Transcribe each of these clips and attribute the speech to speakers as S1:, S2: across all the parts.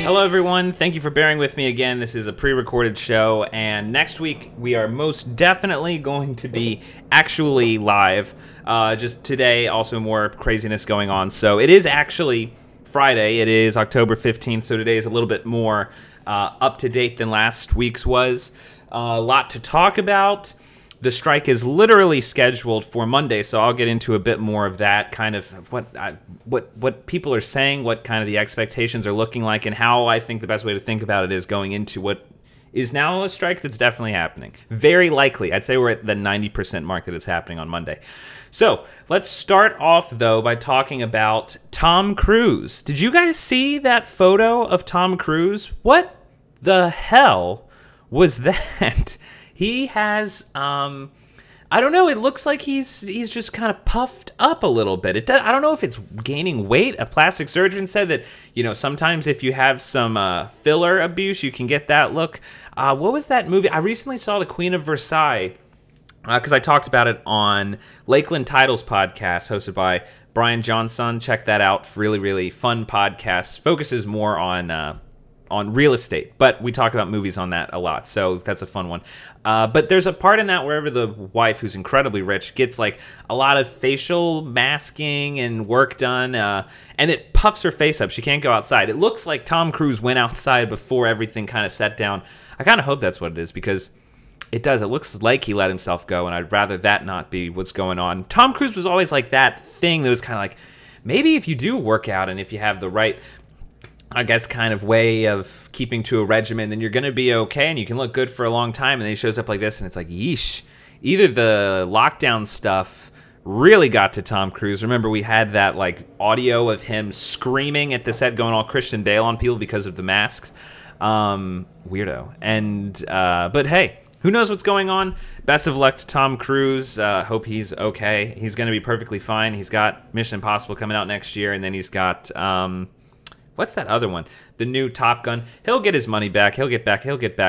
S1: Hello, everyone. Thank you for bearing with me again. This is a pre-recorded show, and next week we are most definitely going to be actually live. Just today, also more craziness going on. So it is actually Friday. It is October 15th, so today is a little bit more up to date than last week's was. A lot to talk about. The strike is literally scheduled for Monday, so I'll get into a bit more of that, kind of what people are saying, what kind of the expectations are looking like, and how I think the best way to think about it is going into what is now a strike that's definitely happening. Very likely. I'd say we're at the 90% mark that it's happening on Monday. So let's start off, though, by talking about Tom Cruise. Did you guys see that photo of Tom Cruise? What the hell was that? He has, I don't know, it looks like he's just kind of puffed up a little bit. I don't know if it's gaining weight. A plastic surgeon said that, sometimes if you have some filler abuse, you can get that look. What was that movie? I recently saw The Queen of Versailles, because I talked about it on Lakeland Titles podcast, hosted by Brian Johnson. Check that out. Really, really fun podcast. Focuses more on real estate, but we talk about movies on that a lot, so that's a fun one. But there's a part in that wherever the wife, who's incredibly rich, gets like a lot of facial masking and work done, and it puffs her face up. She can't go outside. It looks like Tom Cruise went outside before everything kind of set down. I kind of hope that's what it is, because it does. It looks like he let himself go, and I'd rather that not be what's going on. Tom Cruise was always like that thing that was kind of like, maybe if you do work out and if you have the right, I guess, kind of way of keeping to a regimen, then you're going to be okay and you can look good for a long time. And then he shows up like this and it's like, yeesh. Either the lockdown stuff really got to Tom Cruise. Remember, we had that like audio of him screaming at the set, going all Christian Bale on people because of the masks. Weirdo. And, but hey, who knows what's going on? Best of luck to Tom Cruise. Hope he's okay. He's going to be perfectly fine. He's got Mission Impossible coming out next year, and then he's got, what's that other one? The new Top Gun. He'll get his money back. He'll get back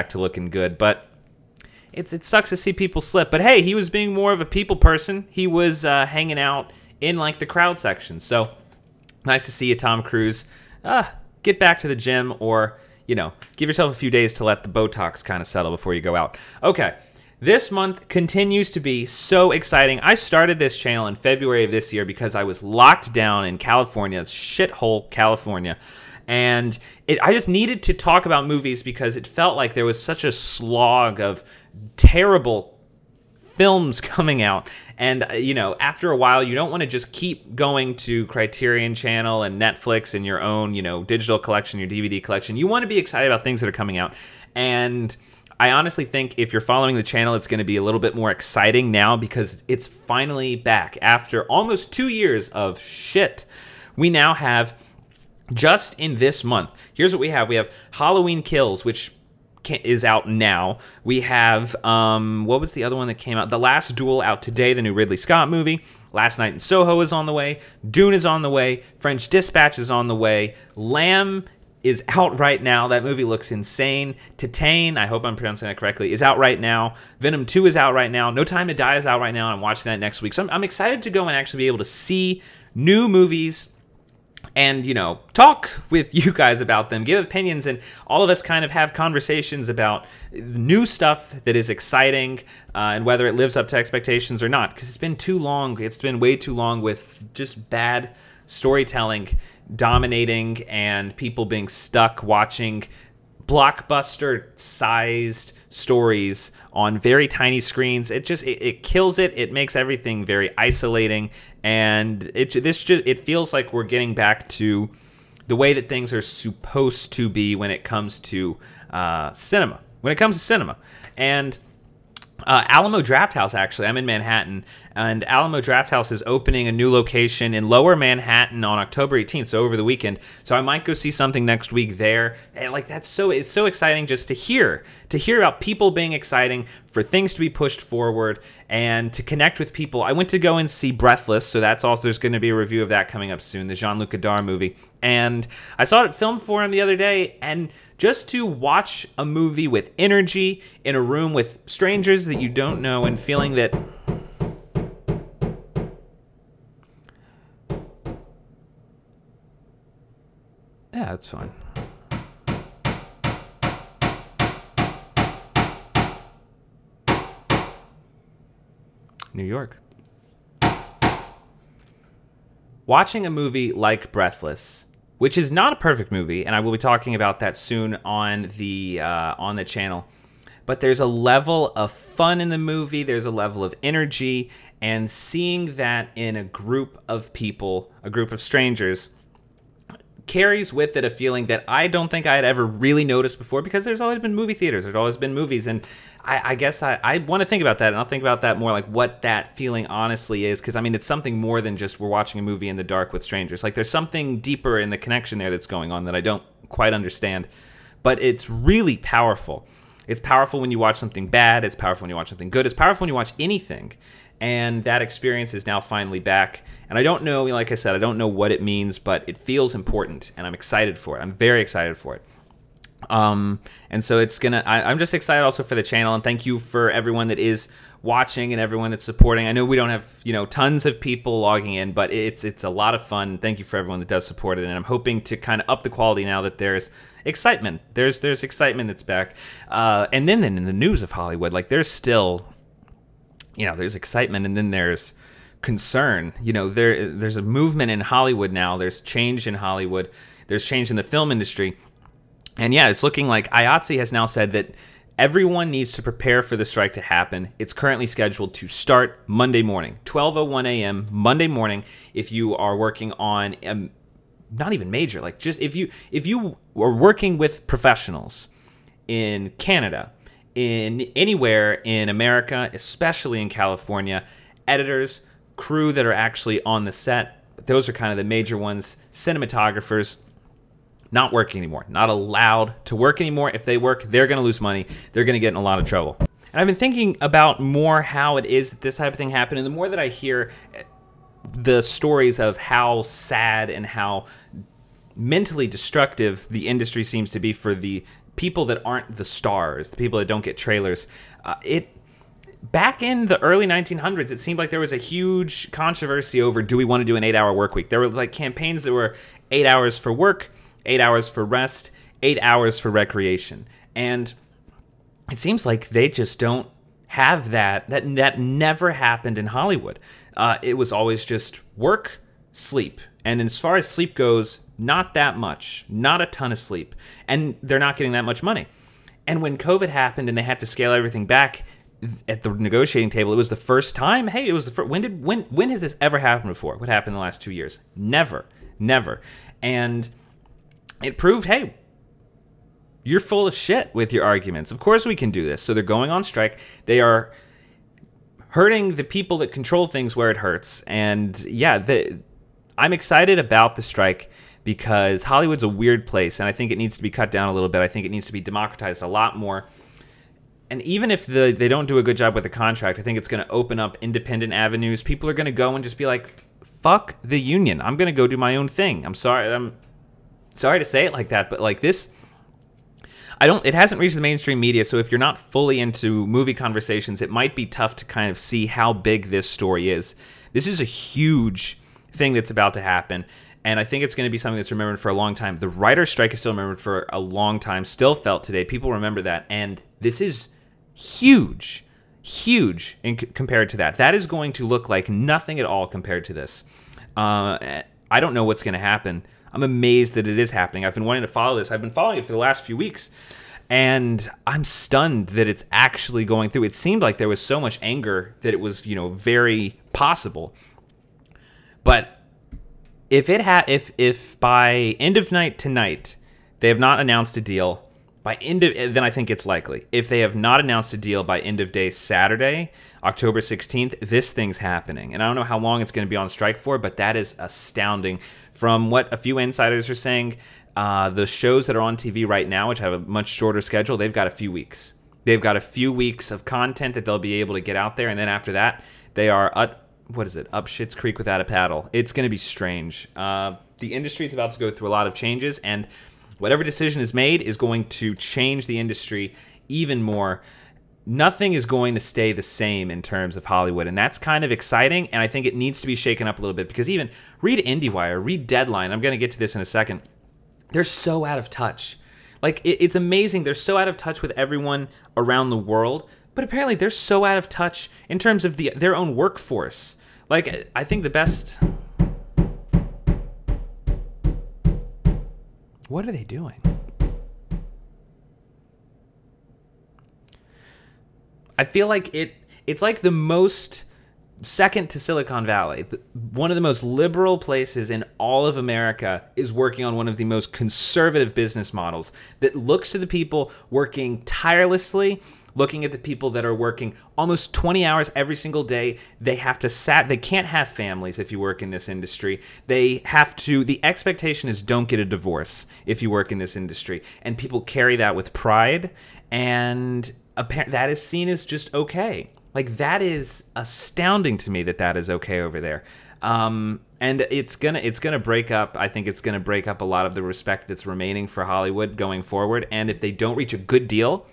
S1: to looking good. But it sucks to see people slip. But hey, he was being more of a people person. He was hanging out in like the crowd section. So nice to see you, Tom Cruise. Get back to the gym, or give yourself a few days to let the Botox kind of settle before you go out. Okay. This month continues to be so exciting. I started this channel in February of this year because I was locked down in California, shithole California. And I just needed to talk about movies because it felt like there was such a slog of terrible films coming out. And, after a while, you don't want to just keep going to Criterion Channel and Netflix and your own, digital collection, your DVD collection. You want to be excited about things that are coming out. And I honestly think if you're following the channel, it's going to be a little bit more exciting now because it's finally back. After almost 2 years of shit, we now have, just in this month, here's what we have. We have Halloween Kills, which is out now. We have, what was the other one that came out? The Last Duel out today, the new Ridley Scott movie. Last Night in Soho is on the way. Dune is on the way. French Dispatch is on the way. Lamb is out right now. That movie looks insane. Titane, I hope I'm pronouncing that correctly, is out right now. Venom 2 is out right now. No Time to Die is out right now, and I'm watching that next week. So I'm excited to go and actually be able to see new movies and, talk with you guys about them, give opinions, and all of us kind of have conversations about new stuff that is exciting and whether it lives up to expectations or not, because it's been too long. It's been way too long with just bad storytelling dominating and people being stuck watching blockbuster-sized stories on very tiny screens. It kills it. It makes everything very isolating, and it feels like we're getting back to the way that things are supposed to be when it comes to cinema. And Alamo Drafthouse, actually, I'm in Manhattan, and Alamo Drafthouse is opening a new location in Lower Manhattan on October 18th, so over the weekend. So I might go see something next week there. And it's so exciting just to hear about people being exciting, for things to be pushed forward, and to connect with people. I went to go and see Breathless, so there's going to be a review of that coming up soon, the Jean-Luc Godard movie. And I saw it at Film Forum the other day, and just to watch a movie with energy in a room with strangers that you don't know, and feeling that Yeah, that's fine. New York. Watching a movie like Breathless, which is not a perfect movie, and I will be talking about that soon on the channel. But there's a level of fun in the movie. There's a level of energy, and seeing that in a group of people, a group of strangers, carries with it a feeling that I don't think I had ever really noticed before, because there's always been movie theaters, there's always been movies, and I guess I want to think about that, and I'll think about that more, like what that feeling honestly is, because I mean, it's something more than just we're watching a movie in the dark with strangers. Like, there's something deeper in the connection there that's going on that I don't quite understand, but it's really powerful. It's powerful when you watch something bad, it's powerful when you watch something good, it's powerful when you watch anything. And that experience is now finally back. And I don't know, like I said, I don't know what it means, but it feels important, and I'm excited for it. I'm very excited for it. And so it's gonna, I'm just excited also for the channel, and thank you for everyone that is watching and everyone that's supporting. I know we don't have, tons of people logging in, but it's a lot of fun. Thank you for everyone that does support it, and I'm hoping to kind of up the quality now that there's excitement. There's excitement that's back. And then in the news of Hollywood, like, there's still, there's excitement, and then there's concern. There's a movement in Hollywood now. There's change in Hollywood. There's change in the film industry. And yeah, it's looking like Iatse has now said that everyone needs to prepare for the strike to happen. It's currently scheduled to start Monday morning, 12:01 a.m. Monday morning. If you are working on, not even major, like just if you are working with professionals in Canada, in anywhere in America, especially in California, editors, crew that are actually on the set, those are kind of the major ones. Cinematographers, not working anymore, not allowed to work anymore. If they work, they're going to lose money. They're going to get in a lot of trouble. And I've been thinking about more how it is that this type of thing happened, and the more that I hear the stories of how sad and how mentally destructive the industry seems to be for the people that aren't the stars, the people that don't get trailers, back in the early 1900s, it seemed like there was a huge controversy over, do we want to do an 8-hour work week? There were like campaigns that were 8 hours for work, 8 hours for rest, 8 hours for recreation. And it seems like they just don't have that. That never happened in Hollywood. It was always just work, sleep. And as far as sleep goes, not that much, not a ton of sleep. And they're not getting that much money. And when COVID happened and they had to scale everything back at the negotiating table, it was the first time. Hey, it was the first. When has this ever happened before? What happened in the last 2 years? Never. And it proved, hey, you're full of shit with your arguments. Of course we can do this. So they're going on strike. They are hurting the people that control things where it hurts. And yeah, I'm excited about the strike because Hollywood's a weird place, and I think it needs to be cut down a little bit. I think it needs to be democratized a lot more. And even if they don't do a good job with the contract, I think it's going to open up independent avenues. People are going to go and just be like, fuck the union. I'm going to go do my own thing. I'm sorry to say it like that, but like this, it hasn't reached the mainstream media, so if you're not fully into movie conversations, it might be tough to kind of see how big this story is. This is a huge thing that's about to happen, and I think it's going to be something that's remembered for a long time. The writer's strike is still remembered for a long time, still felt today. People remember that, and this is huge compared to that. That is going to look like nothing at all compared to this. I don't know what's going to happen. I'm amazed that it is happening. I've been wanting to follow this. I've been following it for the last few weeks, and I'm stunned that it's actually going through. It seemed like there was so much anger that it was, very possible. But if by end of night tonight they have not announced a deal, then I think it's likely. If they have not announced a deal by end of day Saturday, October 16th, this thing's happening. And I don't know how long it's going to be on strike for, but that is astounding. From what a few insiders are saying, the shows that are on TV right now, which have a much shorter schedule, they've got a few weeks. They've got a few weeks of content that they'll be able to get out there, and then after that, they are up Schitt's Creek without a paddle. It's going to be strange. The industry is about to go through a lot of changes, and whatever decision is made is going to change the industry even more. Nothing is going to stay the same in terms of Hollywood, and that's kind of exciting, and I think it needs to be shaken up a little bit, because even read IndieWire, read Deadline, I'm going to get to this in a second. they're so out of touch. Like, it's amazing. They're so out of touch with everyone around the world, but apparently they're so out of touch in terms of their own workforce. Like, I think the best... What are they doing? I feel like it's like the most... Second to Silicon Valley, one of the most liberal places in all of America is working on one of the most conservative business models that looks to the people working tirelessly, looking at the people that are working almost 20 hours every single day. They can't have families if you work in this industry. The expectation is don't get a divorce if you work in this industry. And people carry that with pride, and that is seen as just okay. Like, that is astounding to me that is okay over there. And it's gonna break up. I think it's gonna break up a lot of the respect that's remaining for Hollywood going forward. And if they don't reach a good deal,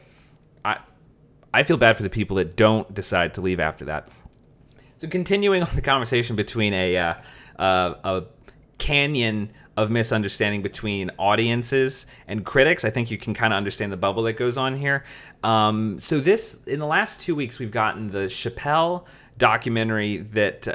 S1: I feel bad for the people that don't decide to leave after that. So continuing on the conversation between a canyon of misunderstanding between audiences and critics, I think you can kind of understand the bubble that goes on here. So in the last 2 weeks, we've gotten the Chappelle documentary that,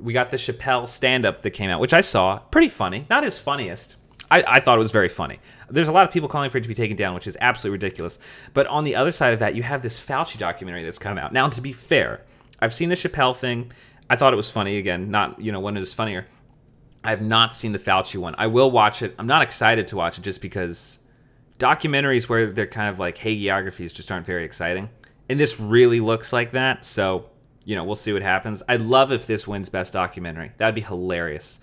S1: we got the Chappelle stand-up that came out, which I saw. Pretty funny. Not his funniest. I thought it was very funny. There's a lot of people calling for it to be taken down, which is absolutely ridiculous. But on the other side of that, you have this Fauci documentary that's come out. Now, to be fair, I've seen the Chappelle thing. I thought it was funny. Again, not, when it was funnier. I have not seen the Fauci one. I will watch it. I'm not excited to watch it just because documentaries where they're kind of like hagiographies just aren't very exciting. And this really looks like that. So, we'll see what happens. I'd love if this wins Best Documentary. That'd be hilarious.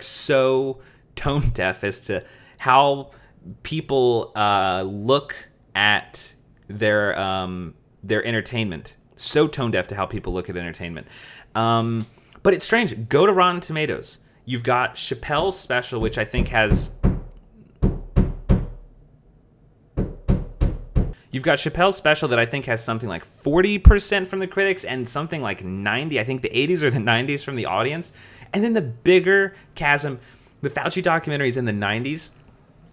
S1: So tone deaf as to how people look at their entertainment. So tone deaf to how people look at entertainment. But it's strange. Go to Rotten Tomatoes. You've got Chappelle's special, which I think has... You've got Chappelle's special that I think has something like 40% from the critics and something like 90. I think the 80s or the 90s from the audience. And then the bigger chasm, the Fauci documentary is in the 90s.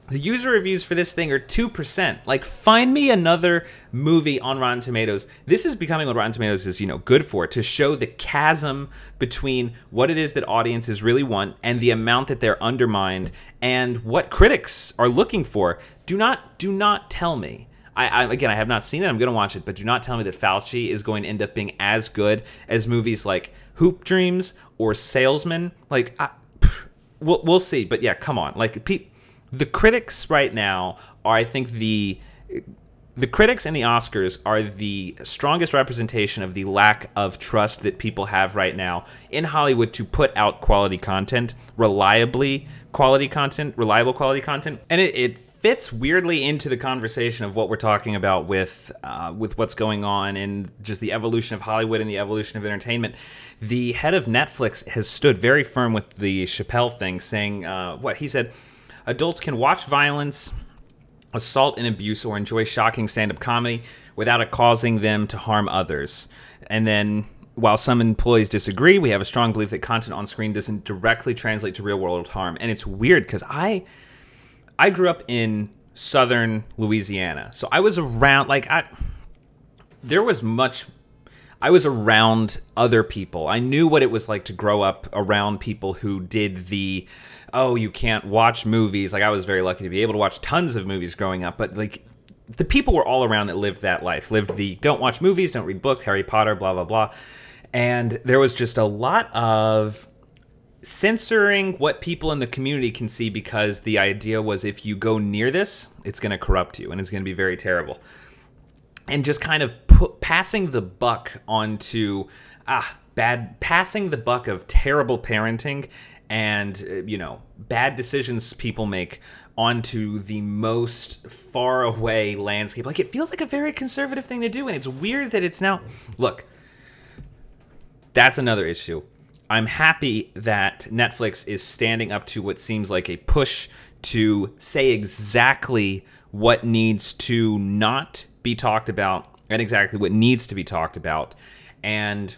S1: The user reviews for this thing are 2%. Like, find me another movie on Rotten Tomatoes. This is becoming what Rotten Tomatoes is, good for, to show the chasm between what it is that audiences really want and the amount that they're undermined and what critics are looking for. Do not tell me. Again, I have not seen it. I'm going to watch it, but do not tell me that Fauci is going to end up being as good as movies like Hoop Dreams or Salesman. Like, we'll see. But yeah, come on. Like, the critics right now are, I think, the critics and the Oscars are the strongest representation of the lack of trust that people have right now in Hollywood to put out quality content, reliable quality content. And it fits weirdly into the conversation of what we're talking about with what's going on in just the evolution of Hollywood and the evolution of entertainment. The head of Netflix has stood very firm with the Chappelle thing, saying, he said, adults can watch violence, assault and abuse, or enjoy shocking stand-up comedy without it causing them to harm others. And then, while some employees disagree, we have a strong belief that content on screen doesn't directly translate to real-world harm. And it's weird because I grew up in southern Louisiana, so I was around, I was around other people. I knew what it was like to grow up around people who did you can't watch movies. Like, I was very lucky to be able to watch tons of movies growing up, but the people were all around that lived that life, lived the don't watch movies, don't read books, Harry Potter, blah, blah, blah. And there was just a lot of censoring what people in the community can see because the idea was if you go near this, it's going to corrupt you and it's going to be very terrible. And just kind of passing the buck onto passing the buck of terrible parenting and, bad decisions people make onto the most far away landscape. Like, it feels like a very conservative thing to do, and it's weird that it's now... Look, that's another issue. I'm happy that Netflix is standing up to what seems like a push to say exactly what needs to not be talked about and exactly what needs to be talked about. And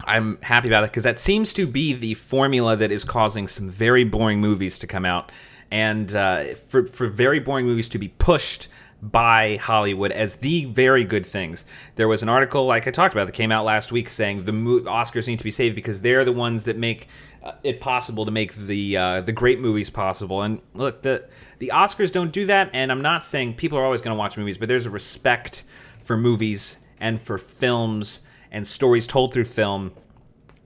S1: I'm happy about it because that seems to be the formula that is causing some very boring movies to come out, and for very boring movies to be pushed by Hollywood as the very good things. There was an article, like I talked about, that came out last week saying the Oscars need to be saved because they're the ones that make it possible to make the great movies possible. And look, the Oscars don't do that, and I'm not saying people are always going to watch movies, but there's a respect for movies and for films and stories told through film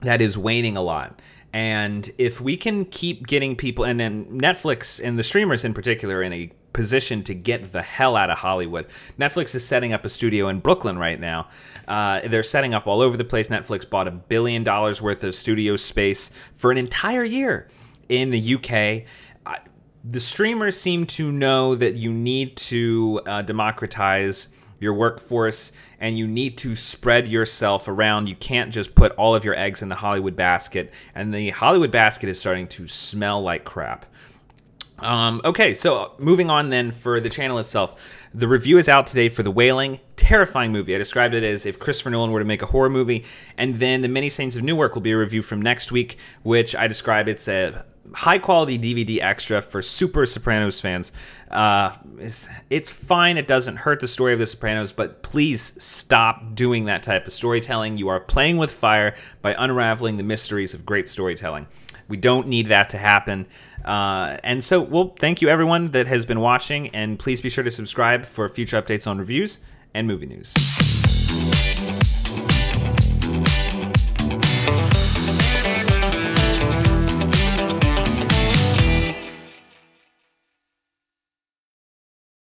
S1: that is waning a lot. And if we can keep getting people, and then Netflix and the streamers in particular, in a position to get the hell out of Hollywood. Netflix is setting up a studio in Brooklyn right now. They're setting up all over the place. Netflix bought $1 billion worth of studio space for an entire year in the UK. The streamers seem to know that you need to democratize your workforce, and you need to spread yourself around. You can't just put all of your eggs in the Hollywood basket, and the Hollywood basket is starting to smell like crap. Okay, so moving on then for the channel itself. The review is out today for The Wailing. Terrifying movie. I described it as if Christopher Nolan were to make a horror movie, and then The Many Saints of Newark will be a review from next week, which I describe it's a high-quality DVD extra for super Sopranos fans. It's fine. It doesn't hurt the story of The Sopranos, but please stop doing that type of storytelling. You are playing with fire by unraveling the mysteries of great storytelling. We don't need that to happen. And so, well, thank you everyone that has been watching, and please be sure to subscribe for future updates on reviews and movie news.